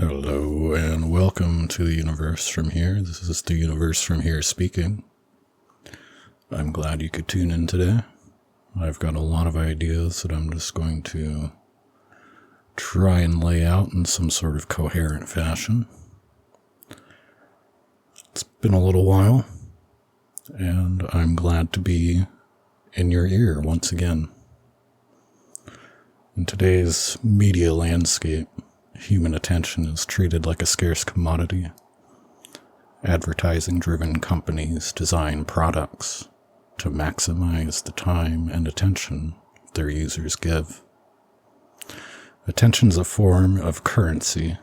Hello and welcome to the universe from here. This is the universe from here speaking. I'm glad you could tune in today. I've got a lot of ideas that I'm just going to try and lay out in some sort of coherent fashion. It's been a little while, and I'm glad to be in your ear once again. In today's media landscape, human attention is treated like a scarce commodity. Advertising-driven companies design products to maximize the time and attention their users give. Attention's a form of currency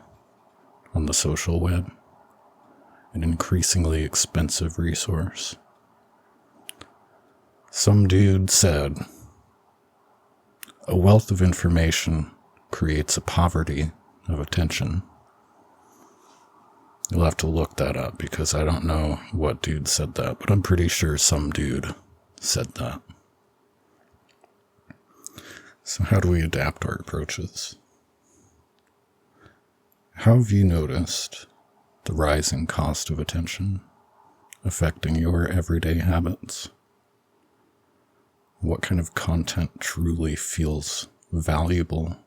on the social web, an increasingly expensive resource. Some dude said, "A wealth of information creates a poverty of attention." You'll have to look that up because I don't know what dude said that, but I'm pretty sure some dude said that. So how do we adapt our approaches? How have you noticed the rising cost of attention affecting your everyday habits? What kind of content truly feels valuable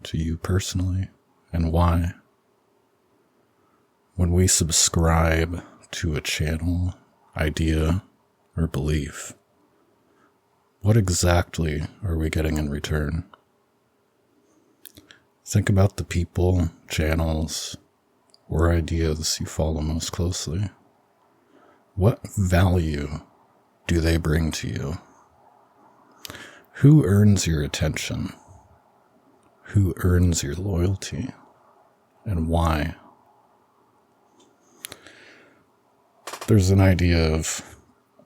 to you personally, and why? When we subscribe to a channel, idea, or belief, what exactly are we getting in return? Think about the people, channels, or ideas you follow most closely. What value do they bring to you? Who earns your attention? Who earns your loyalty? And why? There's an idea of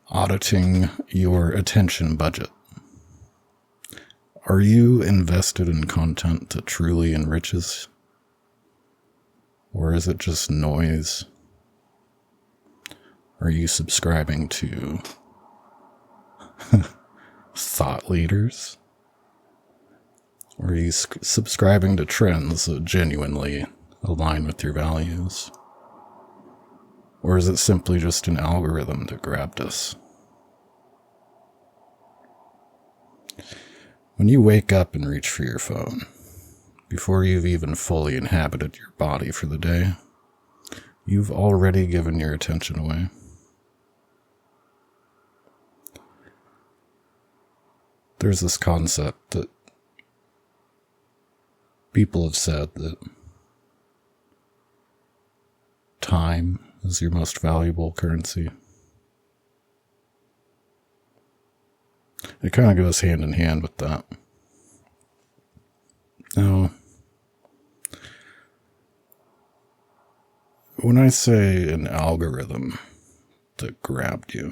auditing your attention budget. Are you invested in content that truly enriches? Or is it just noise? Are you subscribing to thought leaders? Or are you subscribing to trends that genuinely align with your values? Or is it simply just an algorithm that grabbed us? When you wake up and reach for your phone, before you've even fully inhabited your body for the day, you've already given your attention away. There's this concept that people have said that time is your most valuable currency. It kind of goes hand in hand with that. Now, when I say an algorithm that grabbed you,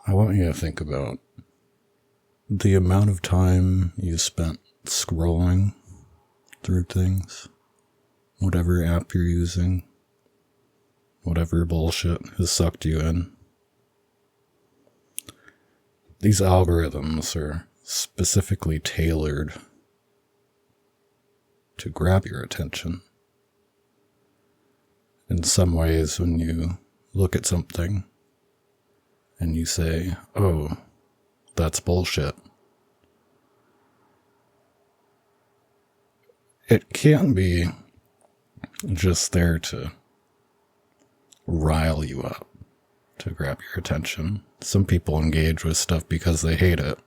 I want you to think about the amount of time you spent scrolling through things, whatever app you're using, whatever bullshit has sucked you in. These algorithms are specifically tailored to grab your attention. In some ways, when you look at something and you say, "Oh, that's bullshit," it can be just there to rile you up, to grab your attention. Some people engage with stuff because they hate it.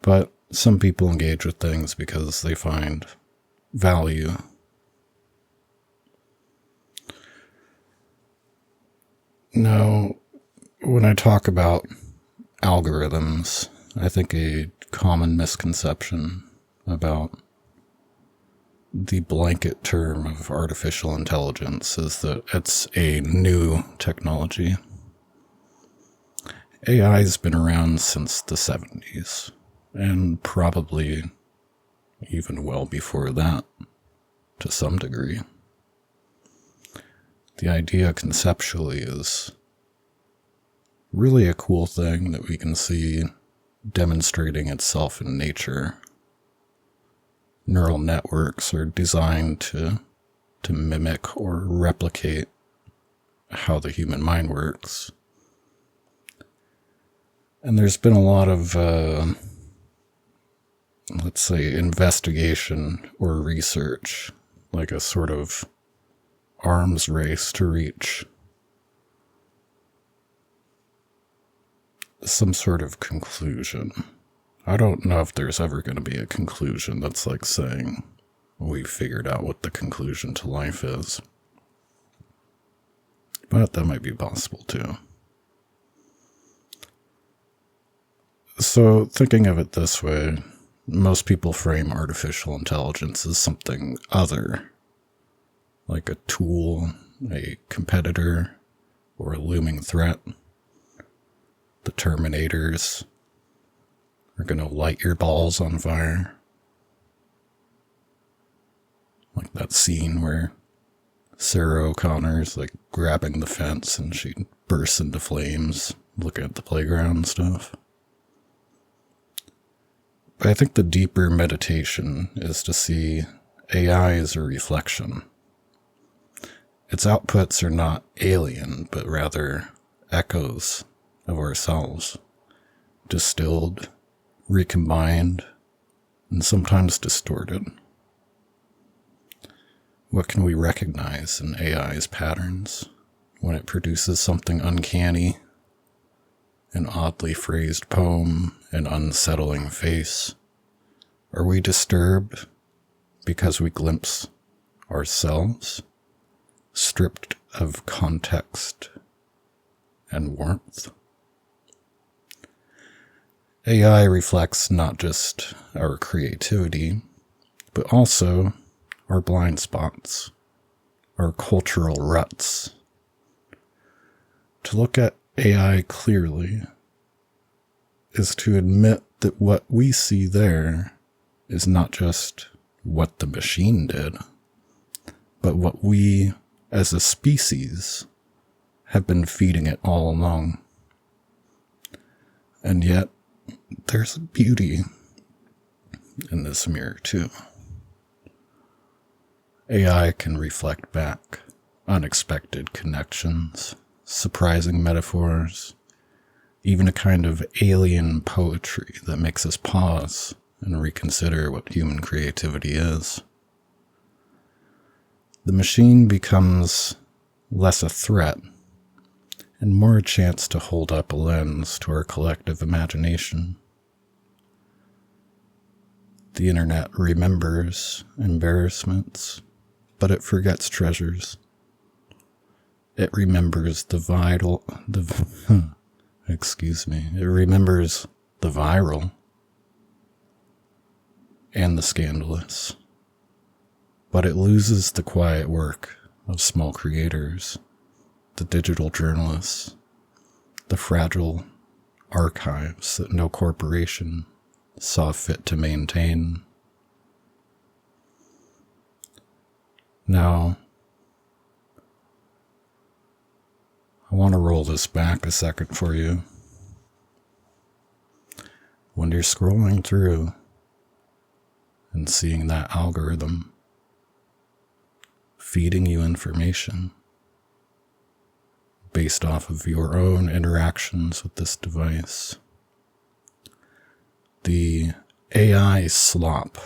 But some people engage with things because they find value. Now, when I talk about algorithms, I think a common misconception about the blanket term of artificial intelligence is that it's a new technology. AI's been around since the 70s, and probably even well before that, to some degree. The idea conceptually is really a cool thing that we can see demonstrating itself in nature. Neural networks are designed to mimic or replicate how the human mind works. And there's been a lot of, let's say, investigation or research, like a sort of arms race to reach some sort of conclusion. I don't know if there's ever going to be a conclusion that's like saying, we figured out what the conclusion to life is. But that might be possible too. So, thinking of it this way, most people frame artificial intelligence as something other, like a tool, a competitor, or a looming threat. The Terminators are going to light your balls on fire. Like that scene where Sarah O'Connor's like grabbing the fence and she bursts into flames looking at the playground and stuff. But I think the deeper meditation is to see AI as a reflection. Its outputs are not alien, but rather echoes of ourselves, distilled, recombined, and sometimes distorted. What can we recognize in AI's patterns when it produces something uncanny, an oddly phrased poem, an unsettling face? Are we disturbed because we glimpse ourselves, stripped of context and warmth? AI reflects not just our creativity, but also our blind spots, our cultural ruts. To look at AI clearly is to admit that what we see there is not just what the machine did, but what we as a species have been feeding it all along. And yet, there's beauty in this mirror too. AI can reflect back unexpected connections, surprising metaphors, even a kind of alien poetry that makes us pause and reconsider what human creativity is. The machine becomes less a threat and more a chance to hold up a lens to our collective imagination. The internet remembers embarrassments, but it forgets treasures. It remembers it remembers the viral and the scandalous, but it loses the quiet work of small creators, the digital journalists, the fragile archives that no corporation saw fit to maintain. Now, I want to roll this back a second for you. When you're scrolling through and seeing that algorithm feeding you information based off of your own interactions with this device, the AI slop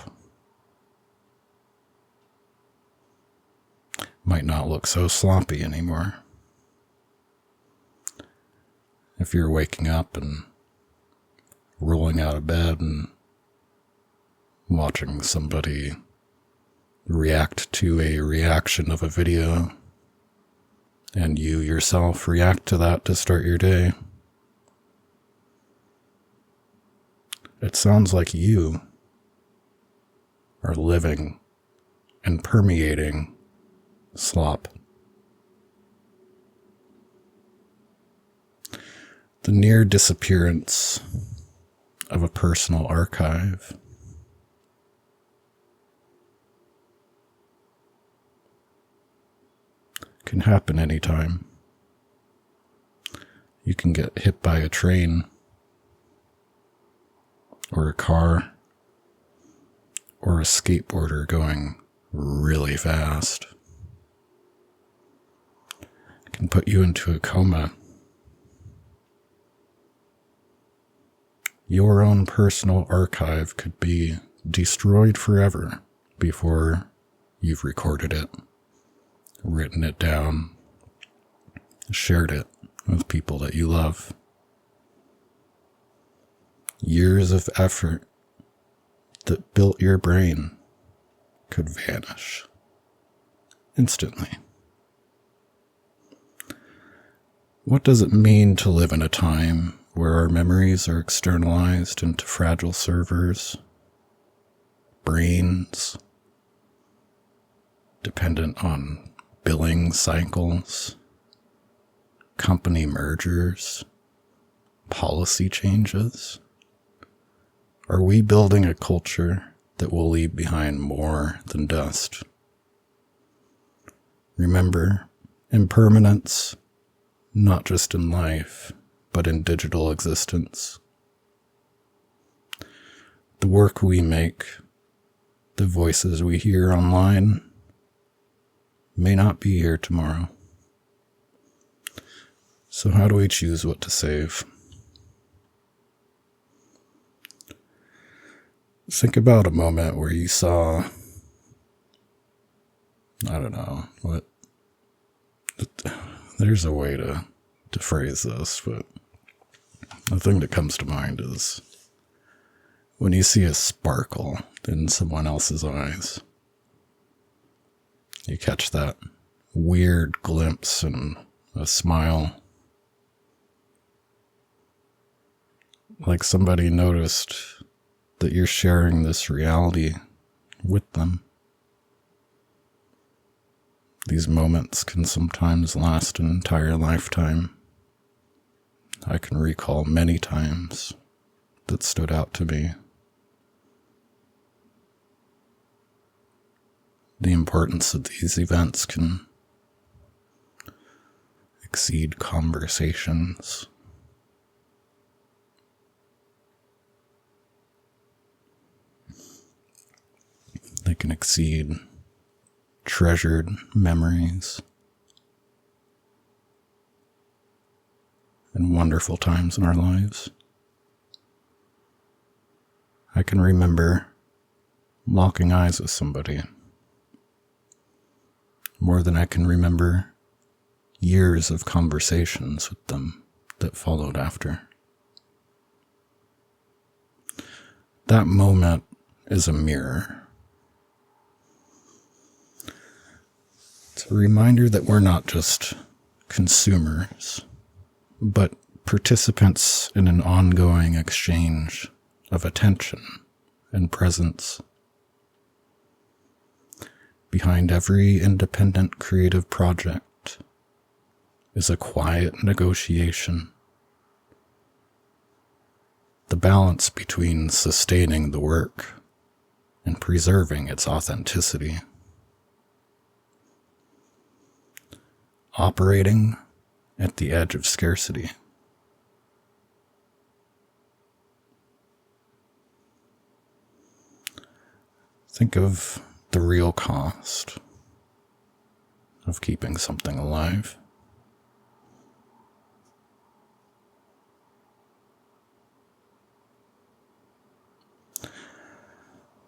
might not look so sloppy anymore. If you're waking up and rolling out of bed and watching somebody react to a reaction of a video, and you yourself react to that to start your day, it sounds like you are living and permeating slop. The near disappearance of a personal archive can happen anytime. You can get hit by a train or a car, or a skateboarder going really fast. It can put you into a coma. Your own personal archive could be destroyed forever before you've recorded it, written it down, shared it with people that you love. Years of effort that built your brain could vanish instantly. What does it mean to live in a time where our memories are externalized into fragile servers, brains, dependent on billing cycles, company mergers, policy changes? Are we building a culture that will leave behind more than dust? Remember, impermanence, not just in life, but in digital existence. The work we make, the voices we hear online, may not be here tomorrow. So how do we choose what to save? Think about a moment where you saw, I don't know, there's a way to phrase this, but the thing that comes to mind is when you see a sparkle in someone else's eyes. You catch that weird glimpse and a smile. Like somebody noticed that you're sharing this reality with them. These moments can sometimes last an entire lifetime. I can recall many times that stood out to me. The importance of these events can exceed conversations. They can exceed treasured memories and wonderful times in our lives. I can remember locking eyes with somebody more than I can remember years of conversations with them that followed after. That moment is a mirror. It's a reminder that we're not just consumers, but participants in an ongoing exchange of attention and presence. Behind every independent creative project is a quiet negotiation. The balance between sustaining the work and preserving its authenticity. Operating at the edge of scarcity. Think of the real cost of keeping something alive.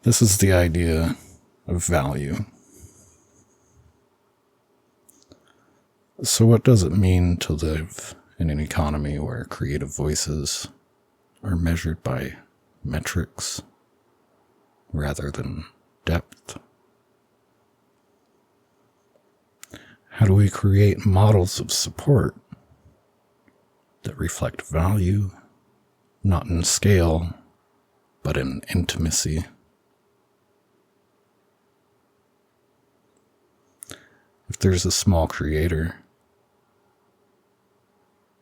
This is the idea of value. So what does it mean to live in an economy where creative voices are measured by metrics rather than depth? How do we create models of support that reflect value, not in scale, but in intimacy? If there's a small creator,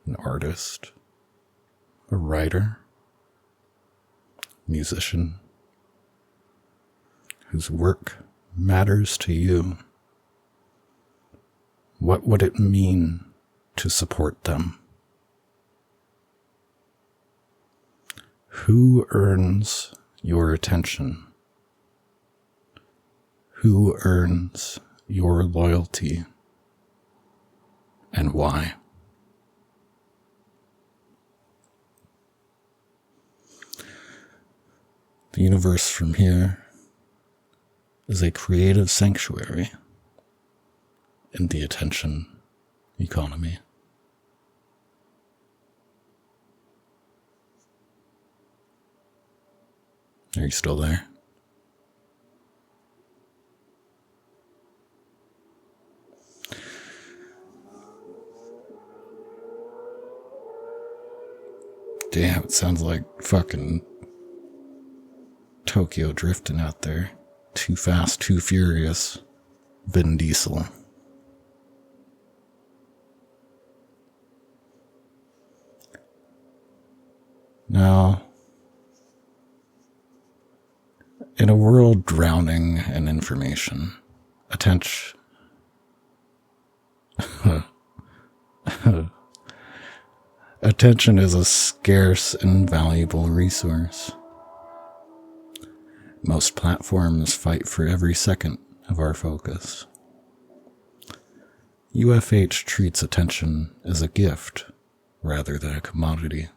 an artist, a writer, musician, whose work matters to you, what would it mean to support them? Who earns your attention? Who earns your loyalty? And why? The universe from here is a creative sanctuary in the attention economy. Are you still there? Damn, it sounds like fucking Tokyo drifting out there. Too fast, too furious. Vin Diesel. Now, in a world drowning in information, attention is a scarce and valuable resource. Most platforms fight for every second of our focus. UFH treats attention as a gift rather than a commodity.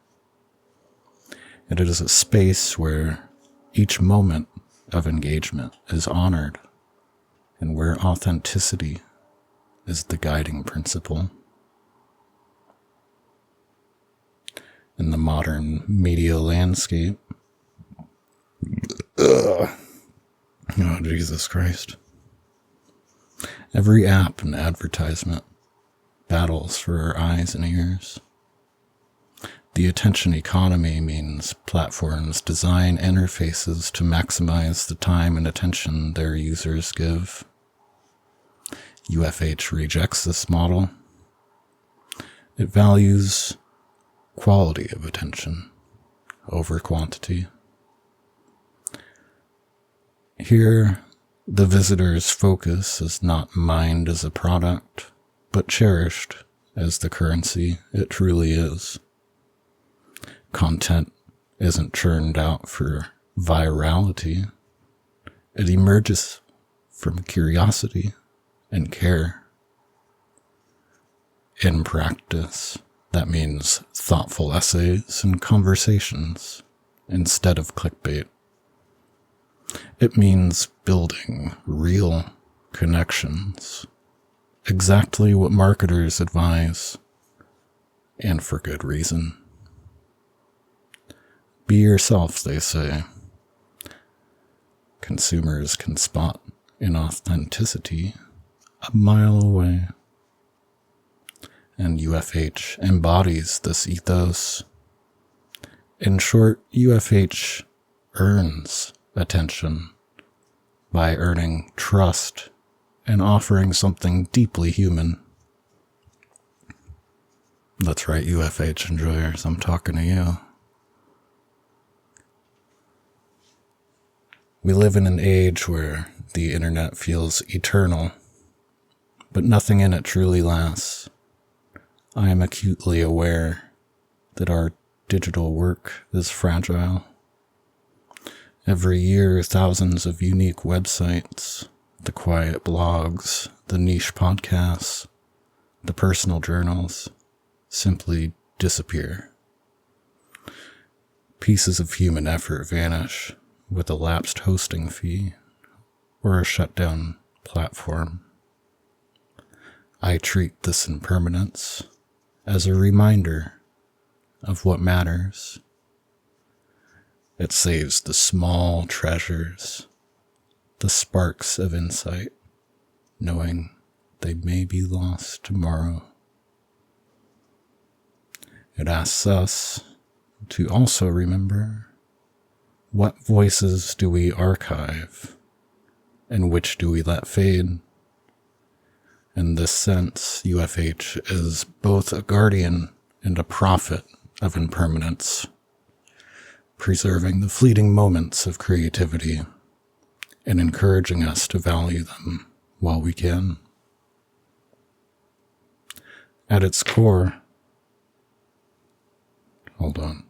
And it is a space where each moment of engagement is honored and where authenticity is the guiding principle. In the modern media landscape, oh, Jesus Christ. Every app and advertisement battles for our eyes and ears. The attention economy means platforms design interfaces to maximize the time and attention their users give. UFH rejects this model. It values quality of attention over quantity. Here, the visitor's focus is not mined as a product, but cherished as the currency it truly is. Content isn't churned out for virality. It emerges from curiosity and care. In practice, that means thoughtful essays and conversations instead of clickbait. It means building real connections, exactly what marketers advise, and for good reason. Be yourself, they say. Consumers can spot inauthenticity a mile away. And UFH embodies this ethos. In short, UFH earns attention by earning trust and offering something deeply human. That's right, UFH enjoyers, I'm talking to you. We live in an age where the internet feels eternal, but nothing in it truly lasts. I am acutely aware that our digital work is fragile. Every year, thousands of unique websites, the quiet blogs, the niche podcasts, the personal journals, simply disappear. Pieces of human effort vanish with a lapsed hosting fee or a shutdown platform. I treat this impermanence as a reminder of what matters. It saves the small treasures, the sparks of insight, knowing they may be lost tomorrow. It asks us to also remember, what voices do we archive and which do we let fade? In this sense, UFH is both a guardian and a prophet of impermanence, preserving the fleeting moments of creativity and encouraging us to value them while we can. At its core, hold on.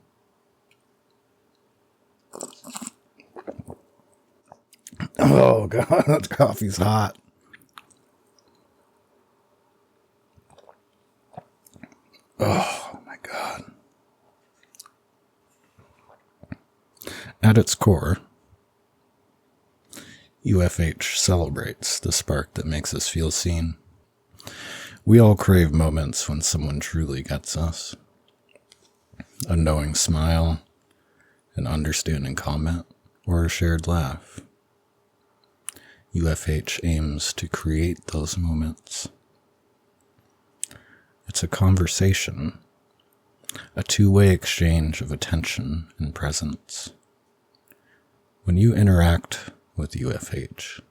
Oh, God, that coffee's hot. Oh, my God. At its core, UFH celebrates the spark that makes us feel seen. We all crave moments when someone truly gets us. A knowing smile, an understanding comment, or a shared laugh. UFH aims to create those moments. It's a conversation, a two-way exchange of attention and presence. When you interact with UFH,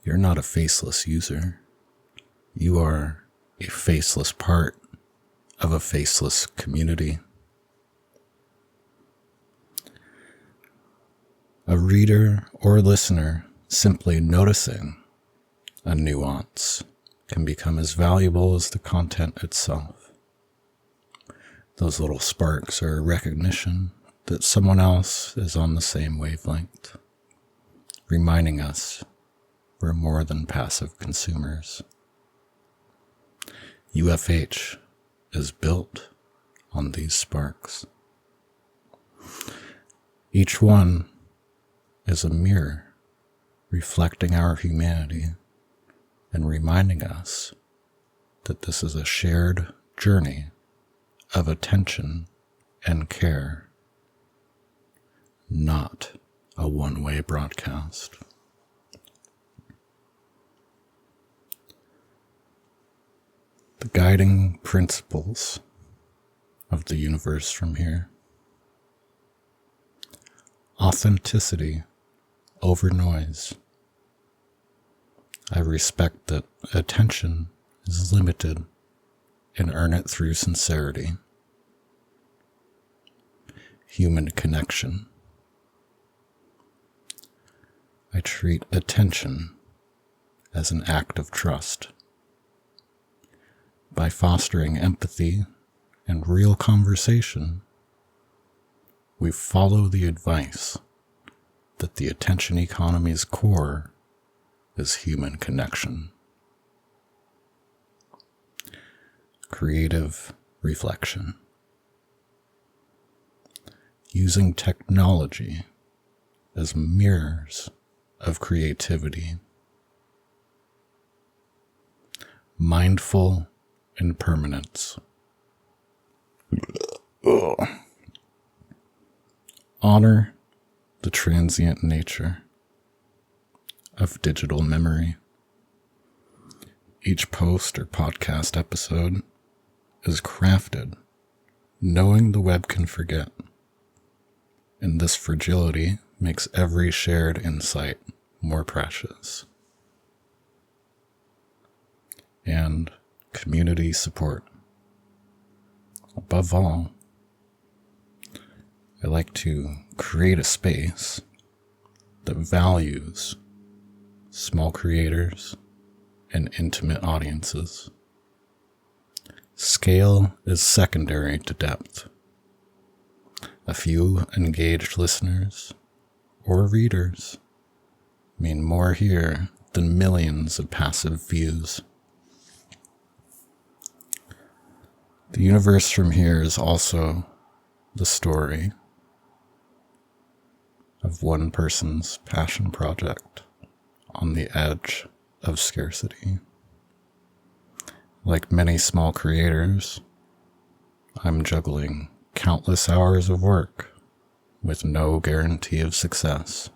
you're not a faceless user. You are a faceless part of a faceless community. A reader or listener simply noticing a nuance can become as valuable as the content itself. Those little sparks are a recognition that someone else is on the same wavelength, reminding us we're more than passive consumers. UFH is built on these sparks. Each one is a mirror reflecting our humanity and reminding us that this is a shared journey of attention and care, not a one-way broadcast. The guiding principles of the universe from here. Authenticity over noise. I respect that attention is limited and earn it through sincerity. Human connection. I treat attention as an act of trust. By fostering empathy and real conversation, we follow the advice that the attention economy's core is human connection. Creative reflection. Using technology as mirrors of creativity. Mindful impermanence. Honor the transient nature of digital memory. Each post or podcast episode is crafted knowing the web can forget, and this fragility makes every shared insight more precious. And community support. Above all, I like to create a space that values small creators and intimate audiences. Scale is secondary to depth. A few engaged listeners or readers mean more here than millions of passive views. The universe from here is also the story of one person's passion project on the edge of scarcity. Like many small creators, I'm juggling countless hours of work with no guarantee of success.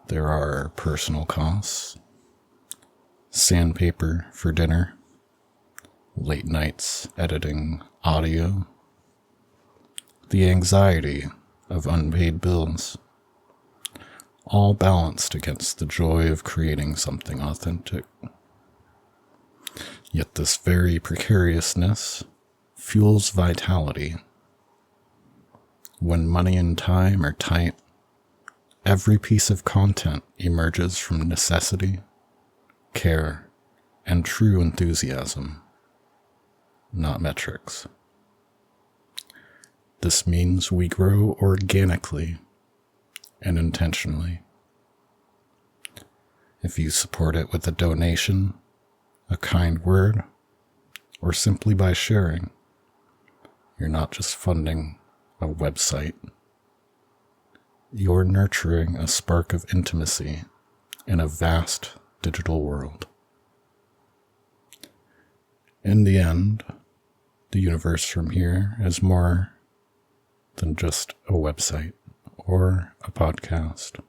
There are personal costs, sandpaper for dinner, late nights editing audio, the anxiety of unpaid bills, all balanced against the joy of creating something authentic. Yet this very precariousness fuels vitality. When money and time are tight, every piece of content emerges from necessity, care, and true enthusiasm, not metrics. This means we grow organically and intentionally. If you support it with a donation, a kind word, or simply by sharing, you're not just funding a website. You're nurturing a spark of intimacy in a vast digital world. In the end, the universe from here is more than just a website or a podcast.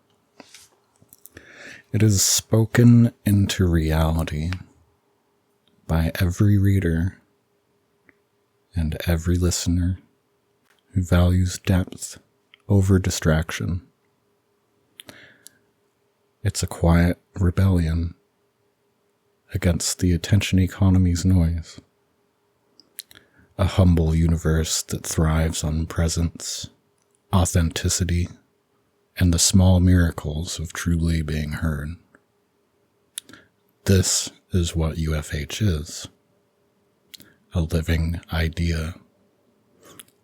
It is spoken into reality by every reader and every listener who values depth over distraction. It's a quiet rebellion against the attention economy's noise. A humble universe that thrives on presence, authenticity, and the small miracles of truly being heard. This is what UFH is. A living idea,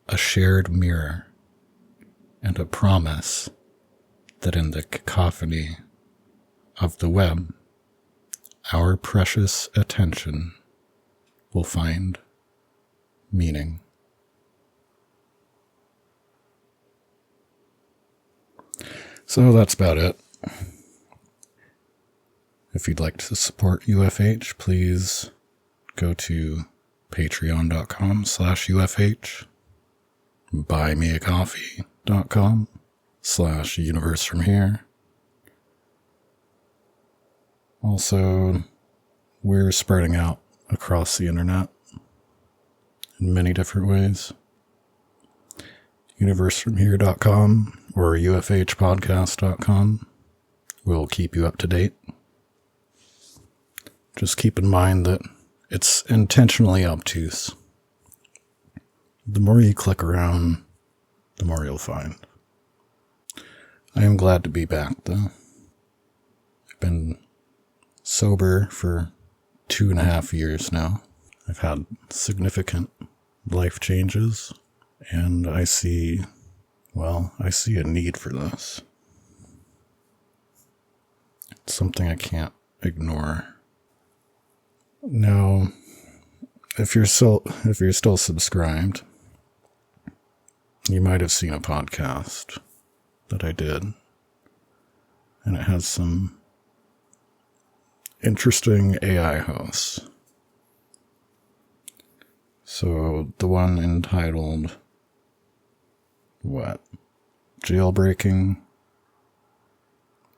a shared mirror, and a promise that in the cacophony of the web, our precious attention will find meaning. So that's about it. If you'd like to support UFH, please go to patreon.com/UFH, buymeacoffee.com/universefromhere. Also, we're spreading out across the internet in many different ways. universefromhere.com or ufhpodcast.com will keep you up to date. Just keep in mind that it's intentionally obtuse. The more you click around, the more you'll find. I am glad to be back, though. I've been sober for 2.5 years now. I've had significant life changes, and I see a need for this. It's something I can't ignore. Now, if you're still subscribed, you might have seen a podcast that I did, and it has some interesting AI hosts. So the one entitled, Jailbreaking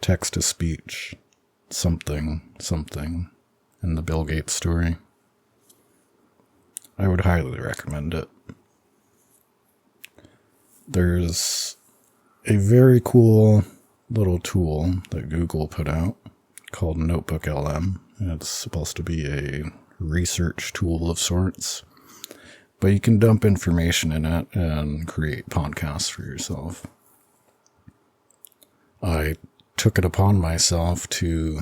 Text-to-Speech, something, in the Bill Gates story. I would highly recommend it. There's a very cool little tool that Google put out called Notebook LM, and it's supposed to be a research tool of sorts. But you can dump information in it and create podcasts for yourself. I took it upon myself to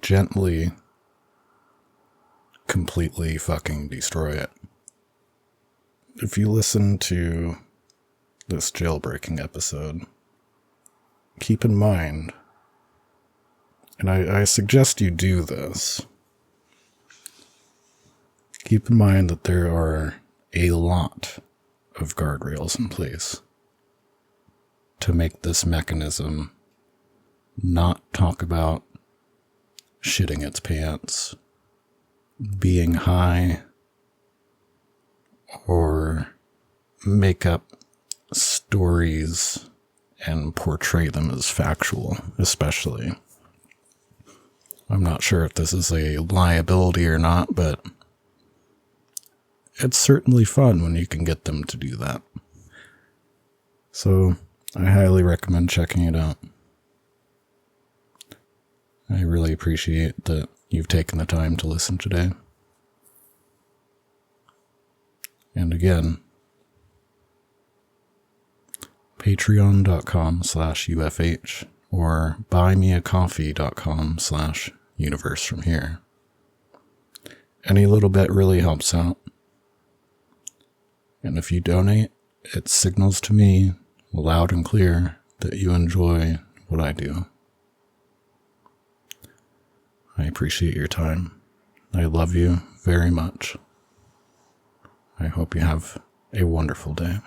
gently, completely fucking destroy it. If you listen to this jailbreaking episode, keep in mind, and I suggest you do this, keep in mind that there are a lot of guardrails in place to make this mechanism not talk about shitting its pants, being high, or make up stories and portray them as factual, especially. I'm not sure if this is a liability or not, but it's certainly fun when you can get them to do that. So, I highly recommend checking it out. I really appreciate that you've taken the time to listen today. And again, patreon.com/UFH or buymeacoffee.com/universefromhere. Any little bit really helps out. And if you donate, it signals to me loud and clear that you enjoy what I do. I appreciate your time. I love you very much. I hope you have a wonderful day.